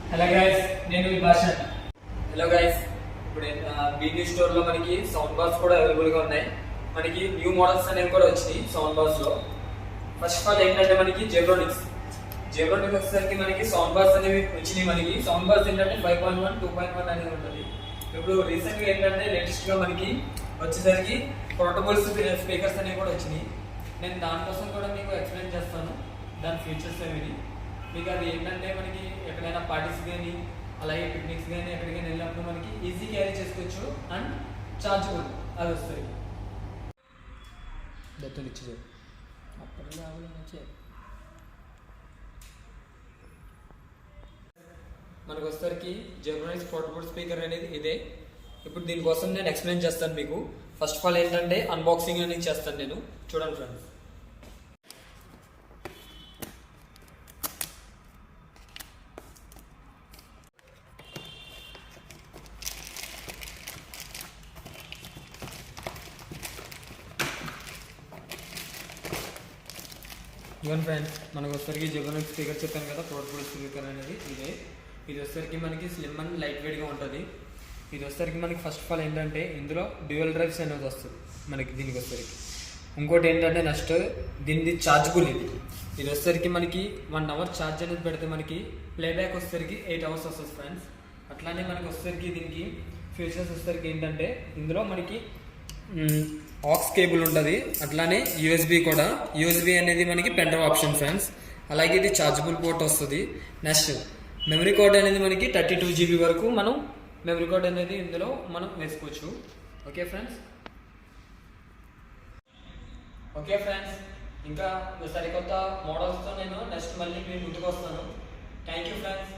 Hello guys, నేను మీ భాష. Hello guys, ఇప్పుడు బీనీ స్టోర్ లో మనకి సౌండ్ బార్స్ కూడా అవైలబుల్ గా ఉన్నాయి. మనకి న్యూ మోడల్స్ అనేవి కూడా వచ్చినాయి సౌండ్ బార్స్ లో. ఫస్ట్ ఆఫ్ ఆల్ ఏంటంటే మనకి జెబ్రోనిక్స్ వచ్చేసరికి మనకి సౌండ్ బార్స్ అనేవి వచ్చినాయి. మనకి సౌండ్ బార్స్ ఏంటంటే 5.1, 2.1 అనేది ఉంటుంది. ఇప్పుడు రీసెంట్ గా ఏంటంటే లేటెస్ట్ గా మనకి వచ్చేసరికి పోర్టబుల్ స్పీకర్స్ అనేవి కూడా వచ్చినాయి. నేను దానికోసం కూడా మీకు ఎక్స్ప్లెయిన్ చేస్తాను దాని ఫీచర్స్ అనేవి. మీకు అది ఏంటంటే మనకి ఎక్కడైనా పార్టీస్ కానీ అలాగే పిక్నిక్స్ కానీ ఎక్కడికైనా వెళ్ళినప్పుడు మనకి ఈజీ క్యారీ చేసుకోవచ్చు అండ్ చార్జబుల్ అది వస్తాయి. దత్తులు ఇచ్చేది మనకు వచ్చేసరికి జెబ్రోనిక్స్ పోర్టబుల్ స్పీకర్ అనేది ఇదే. ఇప్పుడు దీనికోసం నేను ఎక్స్ప్లెయిన్ చేస్తాను మీకు. ఫస్ట్ ఆఫ్ ఆల్ ఏంటంటే అన్బాక్సింగ్ అనేది చేస్తాను నేను. చూడండి ఫ్రెండ్స్, ఇవన్ ఫ్రెండ్స్ మనకు వచ్చేసరికి జెబ్రోనిక్స్ స్పీకర్ చెప్పాను కదా, పోర్టబుల్ స్పీకర్ అనేది ఇదే. ఇది వచ్చేసరికి మనకి స్లిమ్ అండ్ లైట్ వెయిట్గా ఉంటుంది. ఇది వచ్చేసరికి మనకి ఫస్ట్ ఆఫ్ ఆల్ ఏంటంటే ఇందులో డ్యూయల్ డ్రైవ్స్ అనేది వస్తుంది మనకి. దీనికి వచ్చేసరికి ఇంకోటి ఏంటంటే నెక్స్ట్ దీనిది ఛార్జబుల్. ఇది వచ్చేసరికి మనకి 1 అవర్ ఛార్జ్ అనేది పెడితే మనకి ప్లేబ్యాక్ వచ్చేసరికి 8 అవర్స్ వస్తుంది ఫ్రెండ్స్. అట్లానే మనకి వచ్చేసరికి దీనికి ఫీచర్స్ వచ్చేసరికి ఏంటంటే ఇందులో మనకి ఆక్స్ కేబుల్ ఉంటుంది, అట్లానే యూఎస్బి కూడా. యూఎస్బి అనేది మనకి పెన్ డ్రైవ్ ఆప్షన్ ఫ్రెండ్స్. అలాగే ఇది ఛార్జబుల్ పోర్ట్ వస్తుంది. నెక్స్ట్ మెమరీ కార్డ్ అనేది మనకి 32 GB వరకు మనం మెమరీ కార్డ్ అనేది ఇందులో మనం వేసుకోవచ్చు. ఓకే ఫ్రెండ్స్, ఇంకా సరికొత్త మోడల్స్తో నేను నెక్స్ట్ మళ్ళీ మీ ముందుకు వస్తాను. Thank you friends.